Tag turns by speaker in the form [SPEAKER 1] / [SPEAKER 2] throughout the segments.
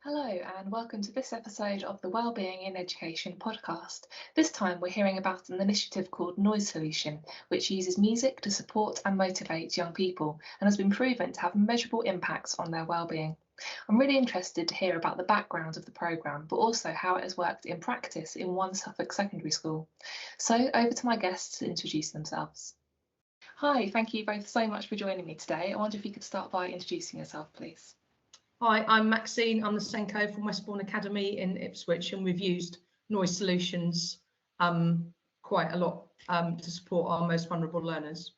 [SPEAKER 1] Hello and welcome to this episode of the Wellbeing in Education podcast. This time we're hearing about an initiative called Noise Solution, which uses music to support and motivate young people and has been proven to have measurable impacts on their wellbeing. I'm really interested to hear about the background of the programme, but also how it has worked in practice in one Suffolk secondary school. So over to my guests to introduce themselves. Hi, thank you both so much for joining me today. I wonder if you could start by introducing yourself, please.
[SPEAKER 2] Hi, I'm Maxine. I'm the SENCo from Westbourne Academy in Ipswich, and we've used Noise Solutions quite a lot to support our most vulnerable learners.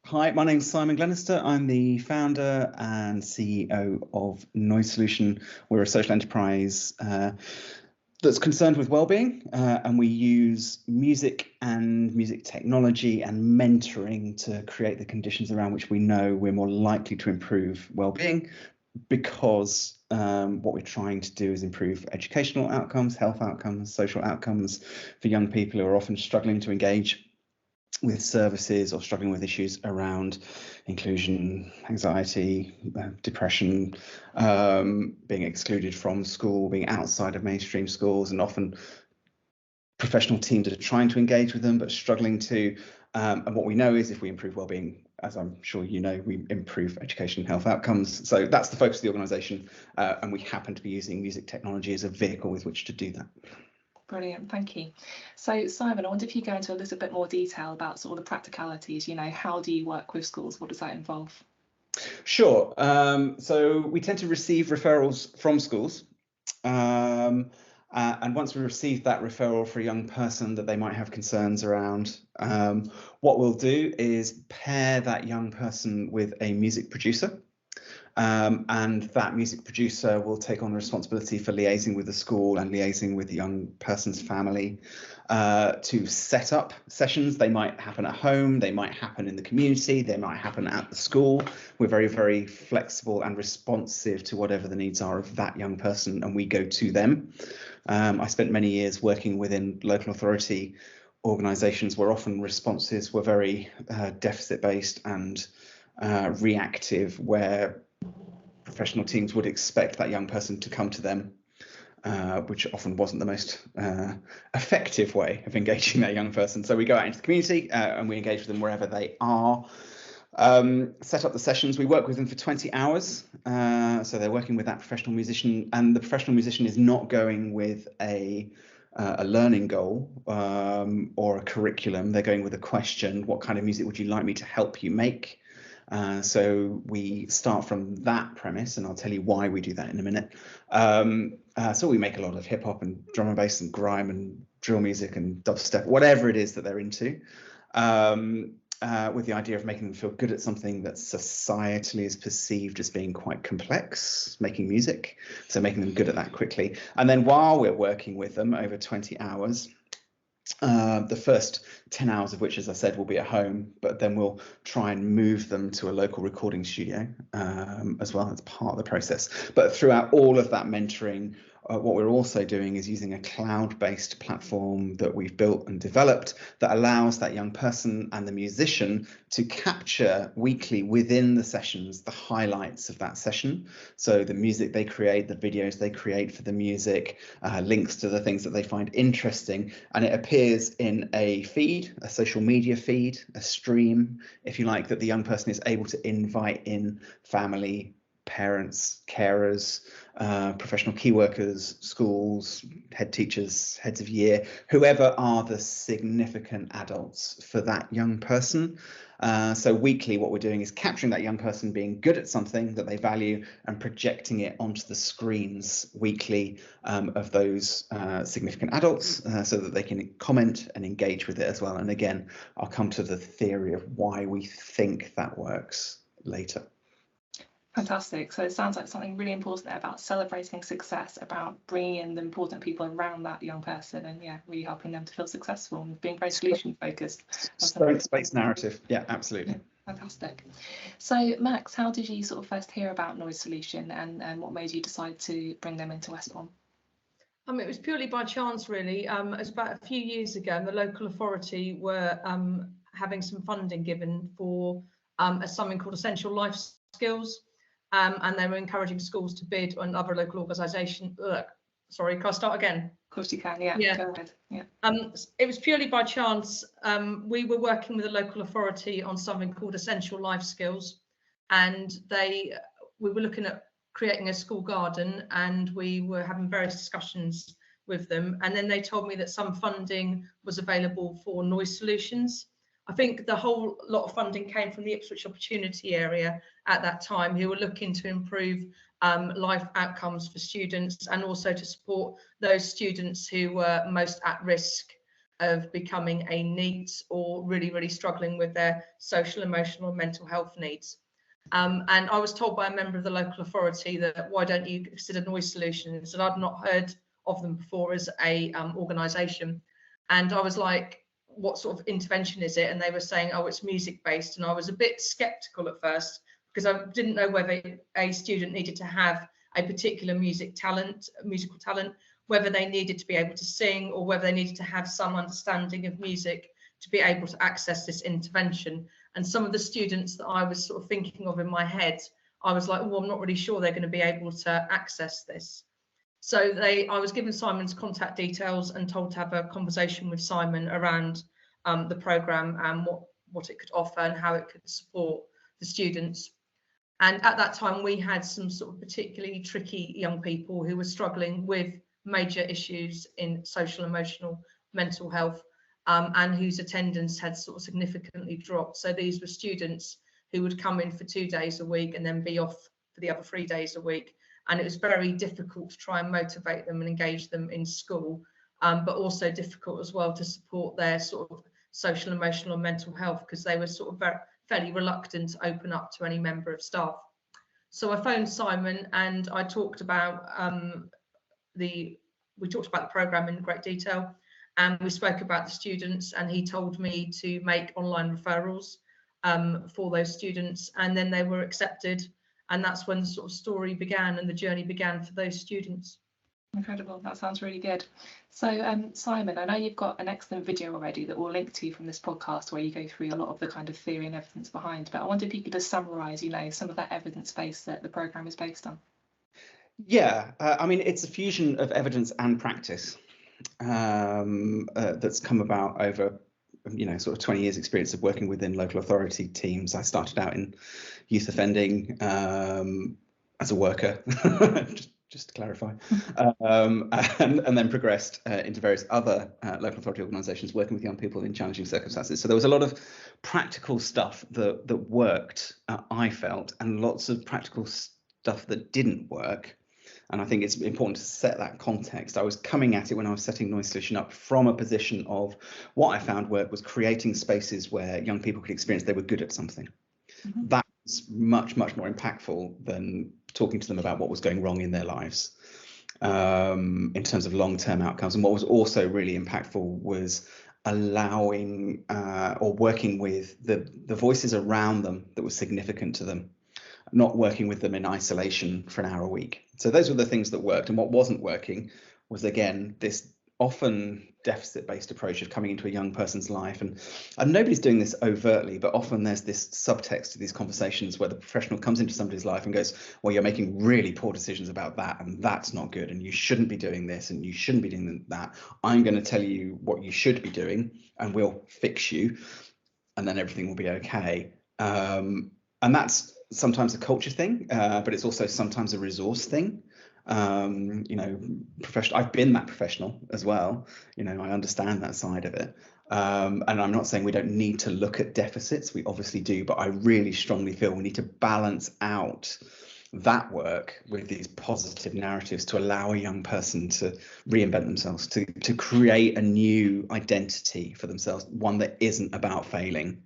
[SPEAKER 3] Hi, my name's Simon Glenister. I'm the founder and CEO of Noise Solution. We're a social enterprise that's concerned with wellbeing, and we use music and music technology and mentoring to create the conditions around which we know we're more likely to improve wellbeing, because what we're trying to do is improve educational outcomes, health outcomes, social outcomes for young people who are often struggling to engage with services or struggling with issues around inclusion, anxiety, depression, being excluded from school, being outside of mainstream schools, and often professional teams that are trying to engage with them but struggling to. And what we know is if we improve wellbeing, as I'm sure you know, we improve education and health outcomes. So that's the focus of the organisation, and we happen to be using music technology as a vehicle with which to do that.
[SPEAKER 1] Brilliant, thank you. So Simon, I wonder if you go into a little bit more detail about sort of the practicalities, how do you work with schools? What does that involve?
[SPEAKER 3] Sure. So we tend to receive referrals from schools. And once we receive that referral for a young person that they might have concerns around, what we'll do is pair that young person with a music producer. And that music producer will take on responsibility for liaising with the school and liaising with the young person's family to set up sessions. They might happen at home, they might happen in the community, they might happen at the school. We're very, very flexible and responsive to whatever the needs are of that young person, and we go to them. I spent many years working within local authority organisations where often responses were very deficit-based and reactive, where professional teams would expect that young person to come to them, which often wasn't the most effective way of engaging that young person. So we go out into the community and we engage with them wherever they are. Set up the sessions. We work with them for 20 hours. So they're working with that professional musician, and the professional musician is not going with a learning goal or a curriculum. They're going with a question: what kind of music would you like me to help you make? So we start from that premise, and I'll tell you why we do that in a minute. So we make a lot of hip hop and drum and bass and grime and drill music and dubstep, whatever it is that they're into, with the idea of making them feel good at something that societally is perceived as being quite complex, making music. So making them good at that quickly. And then while we're working with them over 20 hours, the first 10 hours of which, as I said, will be at home, but then we'll try and move them to a local recording studio as well. That's part of the process. But throughout all of that mentoring, what we're also doing is using a cloud-based platform that we've built and developed that allows that young person and the musician to capture weekly within the sessions the highlights of that session. So the music they create, the videos they create for the music, links to the things that they find interesting, and it appears in a feed, a social media feed, a stream, if you like, that the young person is able to invite in family, parents, carers, professional key workers, schools, head teachers, heads of year, whoever are the significant adults for that young person. So weekly, what we're doing is capturing that young person being good at something that they value and projecting it onto the screens weekly of those significant adults so that they can comment and engage with it as well. And again, I'll come to the theory of why we think that works later.
[SPEAKER 1] Fantastic. So it sounds like something really important there about celebrating success, about bringing in the important people around that young person, and really helping them to feel successful and being very solution focused.
[SPEAKER 3] Space narrative. Yeah, absolutely.
[SPEAKER 1] Yeah, fantastic. So Max, how did you sort of first hear about Noise Solution, and what made you decide to bring them into Westbourne?
[SPEAKER 2] It was purely by chance, really. It was about a few years ago, and the local authority were having some funding given for something called Essential Life Skills. and they were encouraging schools to bid on other local organisations. Sorry, can I start again?
[SPEAKER 1] Of course you can, yeah. Go ahead. Yeah.
[SPEAKER 2] It was purely by chance. We were working with a local authority on something called Essential Life Skills, and we were looking at creating a school garden, and we were having various discussions with them, and then they told me that some funding was available for noise solutions. I think the whole lot of funding came from the Ipswich Opportunity Area at that time, who were looking to improve life outcomes for students, and also to support those students who were most at risk of becoming a NEET or really, really struggling with their social, emotional, and mental health needs. And I was told by a member of the local authority that why don't you consider noise solutions? And I'd not heard of them before as a organisation. And I was like, what sort of intervention is it? And they were saying, oh, it's music based. And I was a bit skeptical at first, because I didn't know whether a student needed to have a particular musical talent, whether they needed to be able to sing, or whether they needed to have some understanding of music to be able to access this intervention. And some of the students that I was sort of thinking of in my head, I was like, oh, I'm not really sure they're going to be able to access this. So I was given Simon's contact details and told to have a conversation with Simon around the programme and what it could offer and how it could support the students. And at that time, we had some sort of particularly tricky young people who were struggling with major issues in social, emotional, mental health, and whose attendance had sort of significantly dropped. So these were students who would come in for 2 days a week and then be off for the other 3 days a week. And it was very difficult to try and motivate them and engage them in school, but also difficult as well to support their sort of social, emotional, and mental health, because they were sort of fairly reluctant to open up to any member of staff. So I phoned Simon and I talked about the programme in great detail, and we spoke about the students, and he told me to make online referrals for those students, and then they were accepted. And that's when the sort of story began and the journey began for those students.
[SPEAKER 1] Incredible. That sounds really good. So Simon, I know you've got an excellent video already that we'll link to from this podcast, where you go through a lot of the kind of theory and evidence behind, but I wonder if you could just summarise, some of that evidence base that the programme is based on.
[SPEAKER 3] Yeah, I mean, it's a fusion of evidence and practice that's come about over sort of 20 years experience of working within local authority teams. I started out in youth offending as a worker, just to clarify, and then progressed into various other local authority organisations working with young people in challenging circumstances. So there was a lot of practical stuff that worked, I felt, and lots of practical stuff that didn't work. And I think it's important to set that context. I was coming at it when I was setting Noise Solution up from a position of what I found work was creating spaces where young people could experience they were good at something. Mm-hmm. That's much, much more impactful than talking to them about what was going wrong in their lives in terms of long-term outcomes. And what was also really impactful was allowing or working with the voices around them that was significant to them, not working with them in isolation for an hour a week. So those were the things that worked. And what wasn't working was, again, this often deficit-based approach of coming into a young person's life. And nobody's doing this overtly, but often there's this subtext to these conversations where the professional comes into somebody's life and goes, well, you're making really poor decisions about that, and that's not good, and you shouldn't be doing this, and you shouldn't be doing that. I'm going to tell you what you should be doing, and we'll fix you, and then everything will be okay. And that's sometimes a culture thing, but it's also sometimes a resource thing. Professional. I've been that professional as well. I understand that side of it. And I'm not saying we don't need to look at deficits. We obviously do, but I really strongly feel we need to balance out that work with these positive narratives to allow a young person to reinvent themselves, to create a new identity for themselves, one that isn't about failing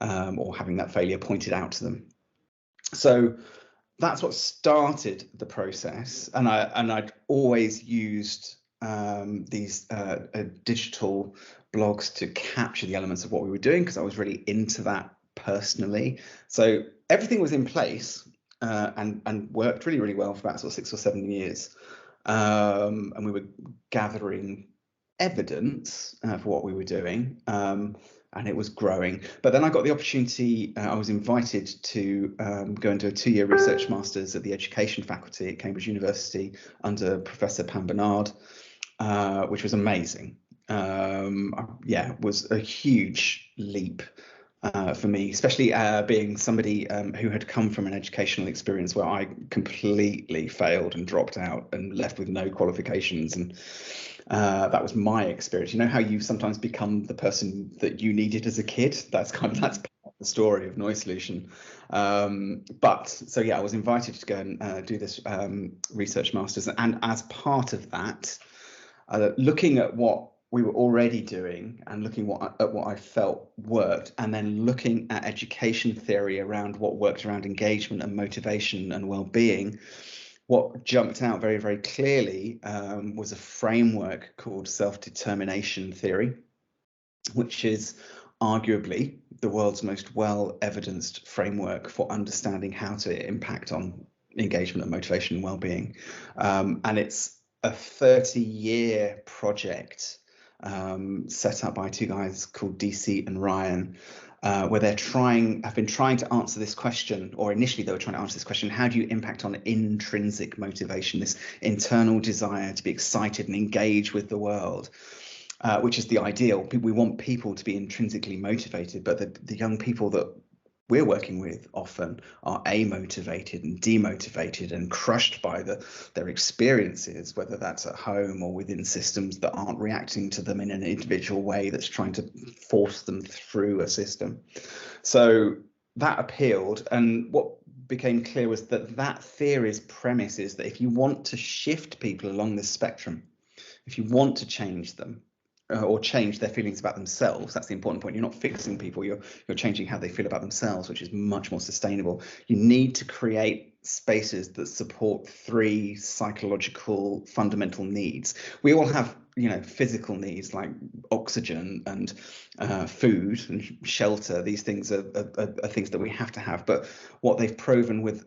[SPEAKER 3] or having that failure pointed out to them. So that's what started the process, and I'd always used these digital blogs to capture the elements of what we were doing, because I was really into that personally. So everything was in place and worked really, really well for about sort of 6 or 7 years, and we were gathering evidence for what we were doing. and it was growing. But then I got the opportunity, I was invited to go and do a 2-year research master's at the education faculty at Cambridge University under Professor Pam Bernard, which was amazing. Yeah, it was a huge leap for me, especially being somebody who had come from an educational experience where I completely failed and dropped out and left with no qualifications. And that was my experience. You know how you sometimes become the person that you needed as a kid? That's part of the story of Noise Solution. But so yeah, I was invited to go and do this research masters, and as part of that, looking at what we were already doing and looking at what I felt worked, and then looking at education theory around what worked around engagement and motivation and well-being, what jumped out very, very clearly was a framework called self-determination theory, which is arguably the world's most well-evidenced framework for understanding how to impact on engagement and motivation and well-being. And it's a 30-year project set up by 2 guys called DC and Ryan, where have been trying to answer this question, or initially they were trying to answer this question: how do you impact on intrinsic motivation, this internal desire to be excited and engage with the world, which is the ideal. We want people to be intrinsically motivated, but the young people that we're working with often are amotivated and demotivated and crushed by their experiences, whether that's at home or within systems that aren't reacting to them in an individual way, that's trying to force them through a system. So that appealed, and what became clear was that theory's premise is that if you want to shift people along this spectrum, if you want to change them, or change their feelings about themselves, that's the important point. You're not fixing people, you're changing how they feel about themselves, which is much more sustainable. You need to create spaces that support 3 psychological fundamental needs. We all have, physical needs like oxygen and food and shelter. These things are things that we have to have. But what they've proven with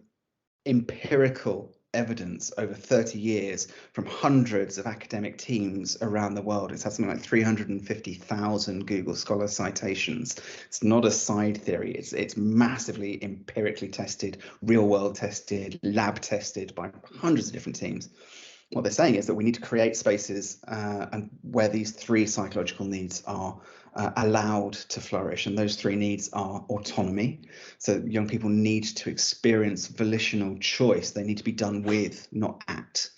[SPEAKER 3] empirical evidence over 30 years from hundreds of academic teams around the world, it's had something like 350,000 Google Scholar citations. It's not a side theory, it's massively empirically tested, real world tested, lab tested by hundreds of different teams. What they're saying is that we need to create spaces and where these 3 psychological needs are allowed to flourish, and those 3 needs are autonomy. So young people need to experience volitional choice. They need to be done with, not at.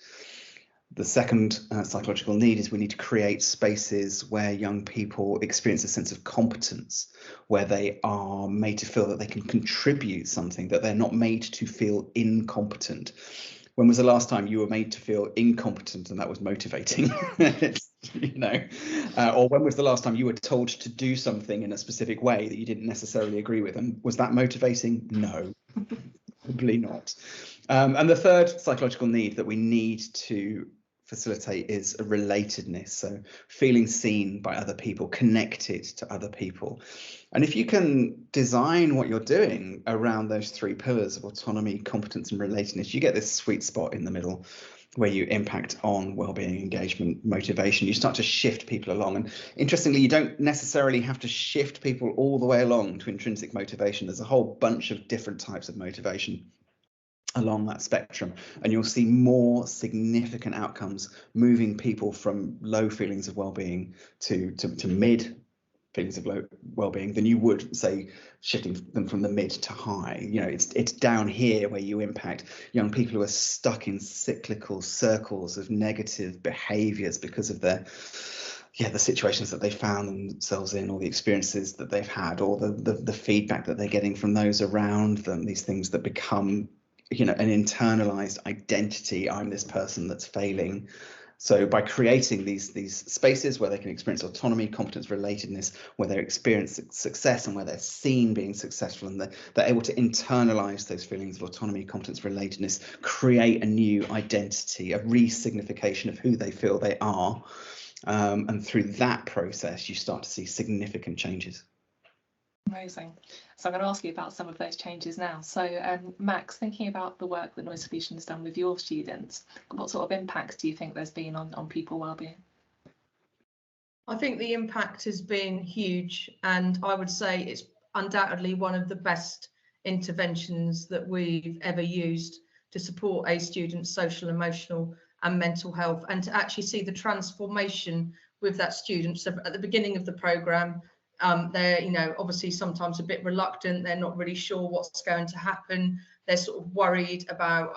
[SPEAKER 3] The second psychological need is we need to create spaces where young people experience a sense of competence, where they are made to feel that they can contribute something, that they're not made to feel incompetent. When was the last time you were made to feel incompetent and that was motivating? Or when was the last time you were told to do something in a specific way that you didn't necessarily agree with? And was that motivating? No, probably not. And the third psychological need that we need to facilitate is a relatedness. So feeling seen by other people, connected to other people. And if you can design what you're doing around those 3 pillars of autonomy, competence, and relatedness, you get this sweet spot in the middle where you impact on well-being, engagement, motivation. You start to shift people along. And interestingly, you don't necessarily have to shift people all the way along to intrinsic motivation. There's a whole bunch of different types of motivation along that spectrum, and you'll see more significant outcomes moving people from low feelings of well-being to mid feelings of low well-being than you would, say, shifting them from the mid to high. It's down here where you impact young people who are stuck in cyclical circles of negative behaviors because of the situations that they found themselves in, or the experiences that they've had, or the feedback that they're getting from those around them, these things that become an internalized identity. I'm this person that's failing. So by creating these spaces where they can experience autonomy, competence, relatedness, where they experience success and where they're seen being successful, and they're able to internalize those feelings of autonomy, competence, relatedness, create a new identity, a re-signification of who they feel they are. And through that process, you start to see significant changes.
[SPEAKER 1] Amazing. So I'm going to ask you about some of those changes now. So Max, thinking about the work that Noise Solution has done with your students, what sort of impacts do you think there's been on people wellbeing?
[SPEAKER 2] I think the impact has been huge, and I would say it's undoubtedly one of the best interventions that we've ever used to support a student's social, emotional and mental health, and to actually see the transformation with that student. So at the beginning of the programme, they're, you know, obviously sometimes a bit reluctant, they're not really sure what's going to happen, they're sort of worried about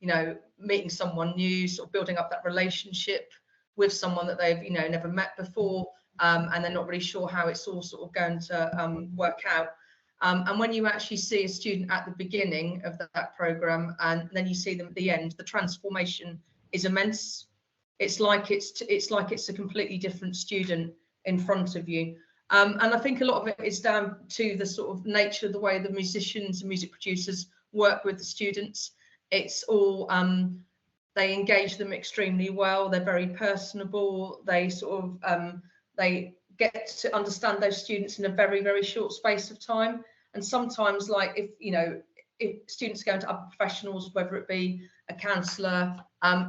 [SPEAKER 2] you know, meeting someone new, sort of building up that relationship with someone that they've, you know, never met before, and they're not really sure how it's all sort of going to work out. And when you actually see a student at the beginning of that programme and then you see them at the end, the transformation is immense. It's like it's a completely different student in front of you. And I think a lot of it is down to the sort of nature of the way the musicians and music producers work with the students. It's all they engage them extremely well. They're very personable. They sort of they get to understand those students in a very, very short space of time. And sometimes, like, if, you know, if students go into other professionals, whether it be a counsellor,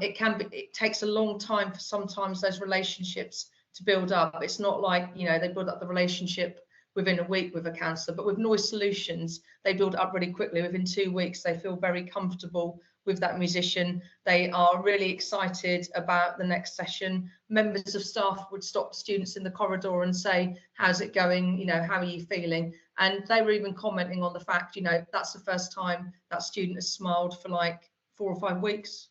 [SPEAKER 2] it takes a long time for sometimes those relationships to build up. It's not like, you know, they build up the relationship within a week with a counsellor, but with Noise Solutions, they build up really quickly. Within 2 weeks, they feel very comfortable with that musician. They are really excited about the next session. Members of staff would stop students in the corridor and say, how's it going? You know, how are you feeling? And they were even commenting on the fact, you know, that's the first time that student has smiled for like 4 or 5 weeks.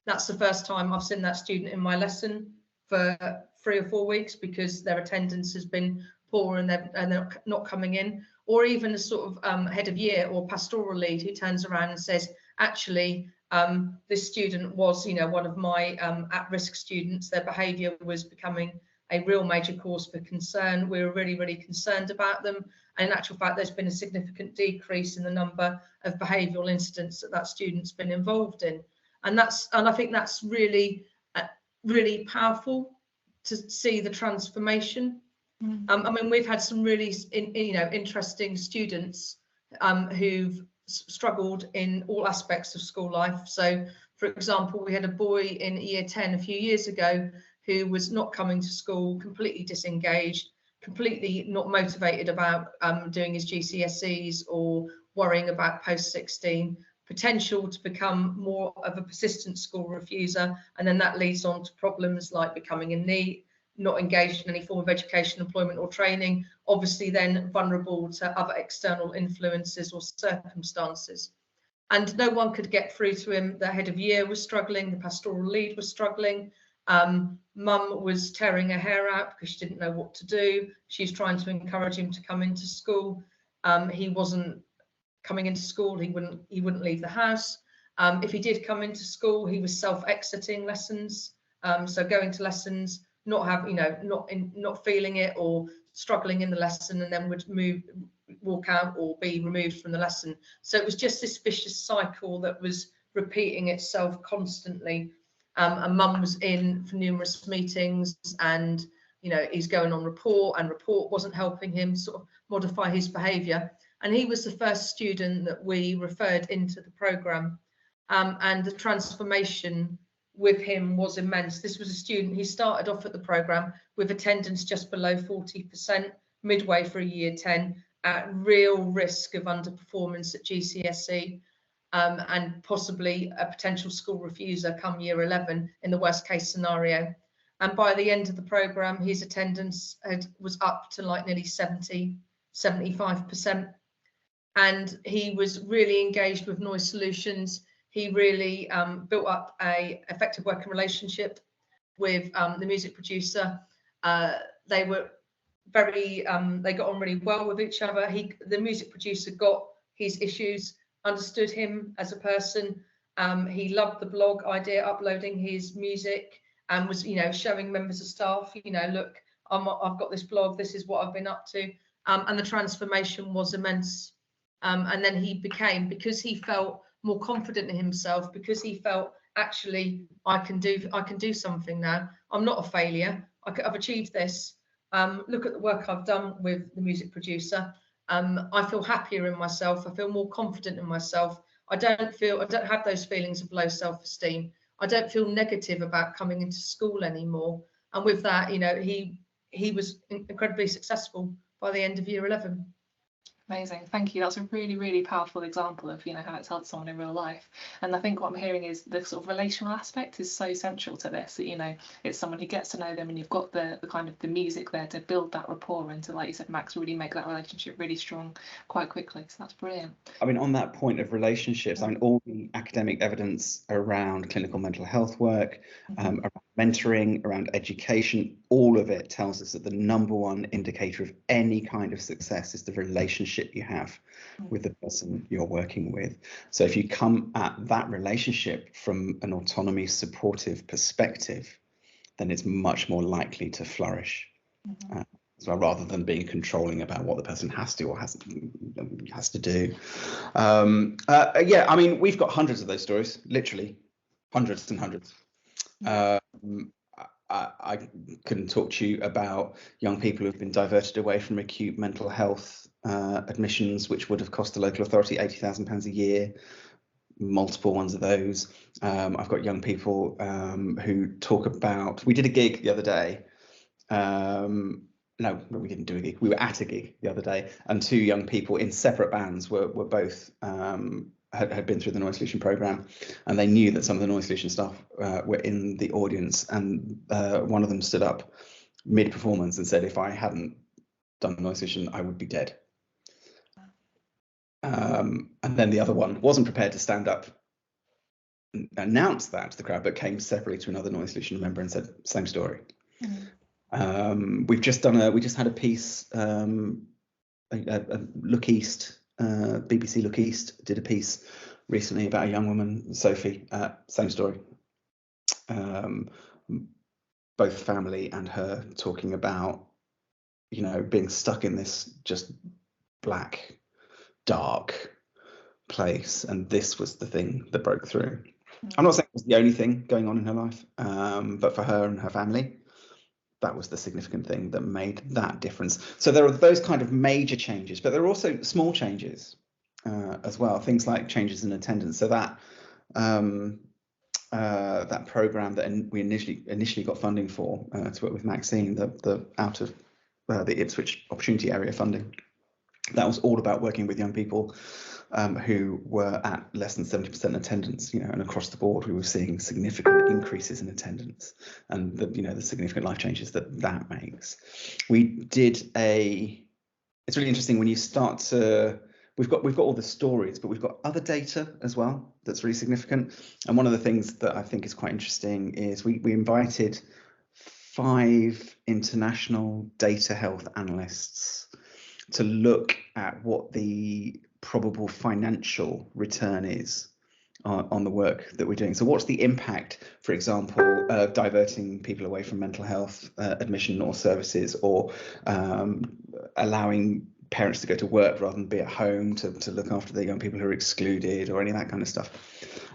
[SPEAKER 2] That's the first time I've seen that student in my lesson for 3 or 4 weeks because their attendance has been poor and they're not coming in. Or even a sort of head of year or pastoral lead who turns around and says, actually, this student was, you know, one of my at-risk students. Their behaviour was becoming a real major cause for concern. We were really, really concerned about them. And in actual fact, there's been a significant decrease in the number of behavioural incidents that student's been involved in. And I think that's really, really powerful to see the transformation. I mean, we've had some really, you know, interesting students who've struggled in all aspects of school life. So, for example, we had a boy in year 10 a few years ago who was not coming to school, completely disengaged, completely not motivated about doing his GCSEs or worrying about post-16, potential to become more of a persistent school refuser, and then that leads on to problems like becoming a NEET, not engaged in any form of education, employment or training, obviously then vulnerable to other external influences or circumstances. And no one could get through to him. The head of year was struggling, the pastoral lead was struggling, mum was tearing her hair out because she didn't know what to do. She's trying to encourage him to come into school. He wasn't coming into school, he wouldn't leave the house. If he did come into school, he was self-exiting lessons, so going to lessons, not feeling it or struggling in the lesson, and then would walk out or be removed from the lesson. So it was just this vicious cycle that was repeating itself constantly. And mum was in for numerous meetings, and you know, he's going on report, and report wasn't helping him sort of modify his behaviour. And he was the first student that we referred into the programme, and the transformation with him was immense. This was a student, he started off at the programme with attendance just below 40%, midway through year 10, at real risk of underperformance at GCSE, and possibly a potential school refuser come year 11 in the worst case scenario. And by the end of the programme, his attendance was up to like nearly 75%. And he was really engaged with Noise Solutions. He really built up a effective working relationship with the music producer. They were very, they got on really well with each other. The music producer got his issues, understood him as a person. He loved the blog idea, uploading his music, and was, you know, showing members of staff, you know, look, I've got this blog, this is what I've been up to. And the transformation was immense. And then he became, because he felt more confident in himself, because he felt, actually, I can do something now. I'm not a failure. I've achieved this. Look at the work I've done with the music producer. I feel happier in myself. I feel more confident in myself. I don't have those feelings of low self-esteem. I don't feel negative about coming into school anymore. And with that, you know, he he was incredibly successful by the end of year 11.
[SPEAKER 1] Amazing, thank you. That's a really, really powerful example of, you know, how it's helped someone in real life. And I think what I'm hearing is the sort of relational aspect is so central to this, that, you know, it's someone who gets to know them, and you've got the kind of the music there to build that rapport and to, like you said, Max, really make that relationship really strong quite quickly. So that's brilliant.
[SPEAKER 3] I mean, on that point of relationships, I mean, all the academic evidence around clinical mental health work, around mentoring, around education, all of it tells us that the number one indicator of any kind of success is the relationship you have with the person you're working with. So if you come at that relationship from an autonomy supportive perspective, then it's much more likely to flourish. As well, rather than being controlling about what the person has to or has to do. Yeah, I mean, we've got hundreds of those stories, literally hundreds and hundreds. I couldn't talk to you about young people who've been diverted away from acute mental health admissions, which would have cost the local authority £80,000 a year. Multiple ones of those. I've got young people who talk about, we did a gig the other day. No, we didn't do a gig. We were at a gig the other day, and two young people in separate bands were both had been through the Noise Solution programme, and they knew that some of the Noise Solution staff were in the audience, and one of them stood up mid-performance and said, if I hadn't done Noise Solution, I would be dead. And then the other one wasn't prepared to stand up and announce that to the crowd, but came separately to another Noise Solution member and said, same story. We just had a piece, a Look East, BBC Look East did a piece recently about a young woman, Sophie, same story. Both family and her talking about, you know, being stuck in this just black, dark place, and this was the thing that broke through. I'm not saying it was the only thing going on in her life, but for her and her family, that was the significant thing that made that difference. So there are those kind of major changes, but there are also small changes as well. Things like changes in attendance. So that that program that we initially got funding for to work with Maxine, the out of the Ipswich Opportunity Area funding, that was all about working with young people who were at less than 70% attendance, you know, and across the board we were seeing significant increases in attendance, and the significant life changes that makes. We did it's really interesting when you start to, we've got all the stories, but we've got other data as well that's really significant. And one of the things that I think is quite interesting is we invited 5 international data health analysts to look at what the probable financial return is on the work that we're doing. So what's the impact, for example, of diverting people away from mental health admission or services, or allowing parents to go to work rather than be at home to look after the young people who are excluded, or any of that kind of stuff.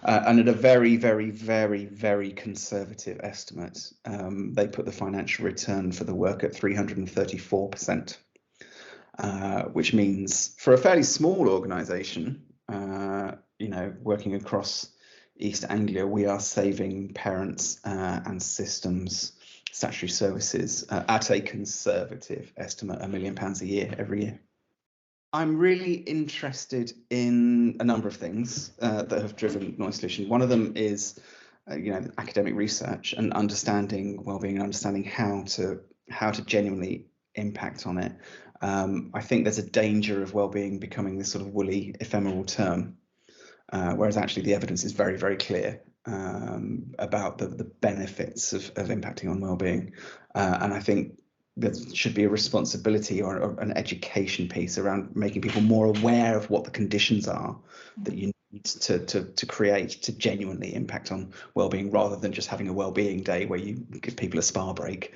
[SPEAKER 3] And at a very, very, very, very conservative estimate, they put the financial return for the work at 334%. Which means for a fairly small organisation, working across East Anglia, we are saving parents and systems statutory services at a conservative estimate, £1 million a year every year. I'm really interested in a number of things that have driven Noise Solution. One of them is academic research and understanding wellbeing and understanding how to genuinely impact on it. I think there's a danger of wellbeing becoming this sort of woolly, ephemeral term, whereas actually the evidence is very, very clear about the benefits of impacting on wellbeing. And I think there should be a responsibility or an education piece around making people more aware of what the conditions are that you need to create to genuinely impact on wellbeing, rather than just having a wellbeing day where you give people a spa break,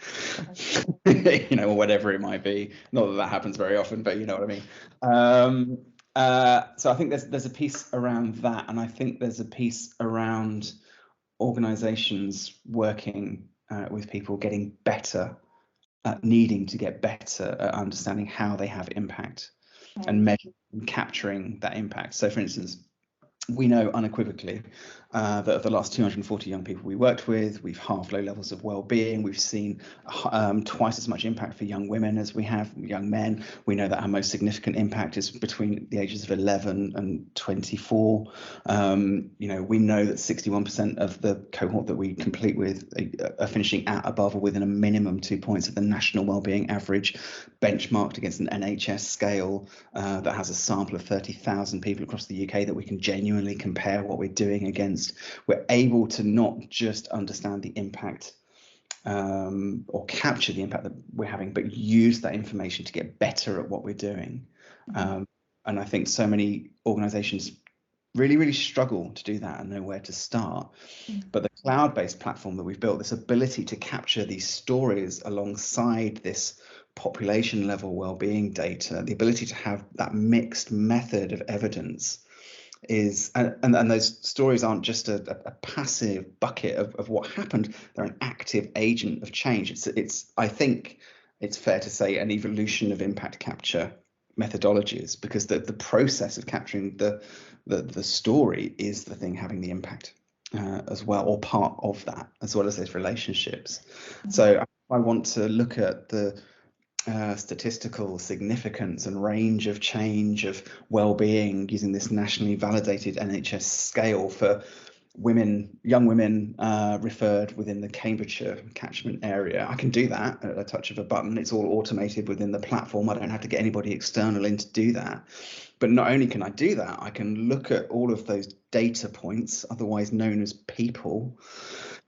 [SPEAKER 3] or whatever it might be. Not that happens very often, but you know what I mean. So I think there's a piece around that, and I think there's a piece around organisations working with people getting better at needing to get better at understanding how they have impact and measuring and capturing that impact. So for instance, we know unequivocally that of the last 240 young people we worked with, we've halved low levels of well-being. We've seen twice as much impact for young women as we have young men. We know that our most significant impact is between the ages of 11 and 24. We know that 61% of the cohort that we complete with are finishing at, above, or within a minimum 2 points of the national well-being average, benchmarked against an NHS scale that has a sample of 30,000 people across the UK that we can genuinely compare what we're doing against. We're able to not just understand the impact or capture the impact that we're having, but use that information to get better at what we're doing. And I think so many organisations really struggle to do that and know where to start. But the cloud-based platform that we've built, this ability to capture these stories alongside this population level well-being data, the ability to have that mixed method of evidence is, and those stories aren't just a passive bucket of what happened, they're an active agent of change. It's I think it's fair to say an evolution of impact capture methodologies, because the process of capturing the story is the thing having the impact as well, or part of that, as well as those relationships. So I want to look at the statistical significance and range of change of well-being using this nationally validated NHS scale for young women referred within the Cambridgeshire catchment area. I can do that at a touch of a button. It's all automated within the platform. I don't have to get anybody external in to do that. But not only can I do that, I can look at all of those data points, otherwise known as people,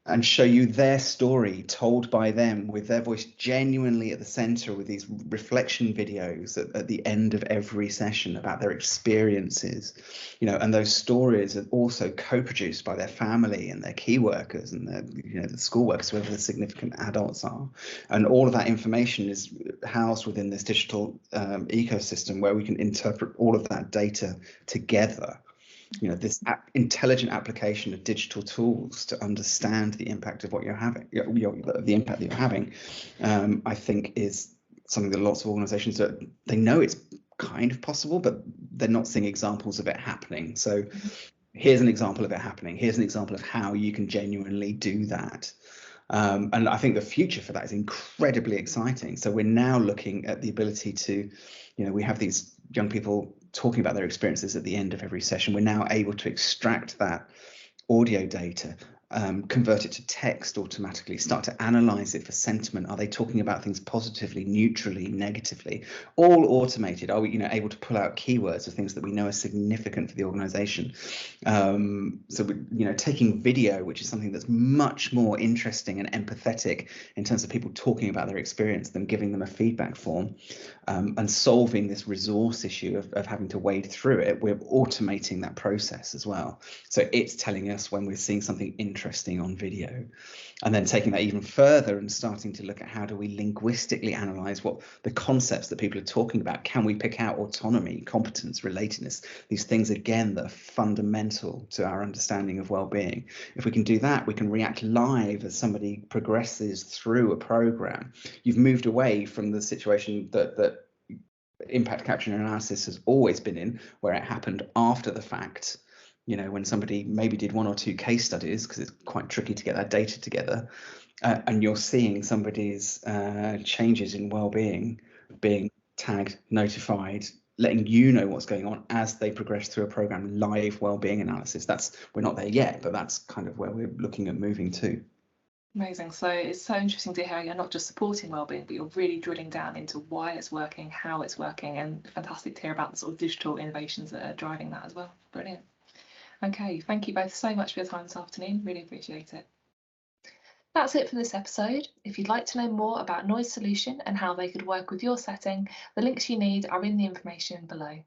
[SPEAKER 3] and show you their story told by them with their voice genuinely at the center, with these reflection videos at the end of every session about their experiences, and those stories are also co-produced by their family and their key workers and the school workers, whoever the significant adults are. And all of that information is housed within this digital ecosystem where we can interpret all of that data together. This intelligent application of digital tools to understand the impact of what you're having, the impact that you're having, I think is something that lots of organisations they know it's kind of possible, but they're not seeing examples of it happening. So here's an example of it happening. Here's an example of how you can genuinely do that. And I think the future for that is incredibly exciting. So we're now looking at the ability to, we have these young people talking about their experiences at the end of every session. We're now able to extract that audio data, convert it to text automatically, start to analyze it for sentiment. Are they talking about things positively, neutrally, negatively? All automated. Are we able to pull out keywords of things that we know are significant for the organization? So we're taking video, which is something that's much more interesting and empathetic in terms of people talking about their experience than giving them a feedback form, and solving this resource issue of having to wade through it. We're automating that process as well. So it's telling us when we're seeing something interesting on video, and then taking that even further and starting to look at how do we linguistically analyze what the concepts that people are talking about. Can we pick out autonomy, competence, relatedness, these things again that are fundamental to our understanding of well-being? If we can do that, we can react live as somebody progresses through a program. You've moved away from the situation that impact capture and analysis has always been in, where it happened after the fact, when somebody maybe did one or two case studies, because it's quite tricky to get that data together, and you're seeing somebody's changes in well-being being tagged, notified, letting you know what's going on as they progress through a program, live well-being analysis. We're not there yet, but that's kind of where we're looking at moving to.
[SPEAKER 1] Amazing. So it's so interesting to hear you're not just supporting wellbeing, but you're really drilling down into why it's working, how it's working, and fantastic to hear about the sort of digital innovations that are driving that as well. Brilliant. Okay, thank you both so much for your time this afternoon. Really appreciate it. That's it for this episode. If you'd like to know more about Noise Solution and how they could work with your setting, the links you need are in the information below.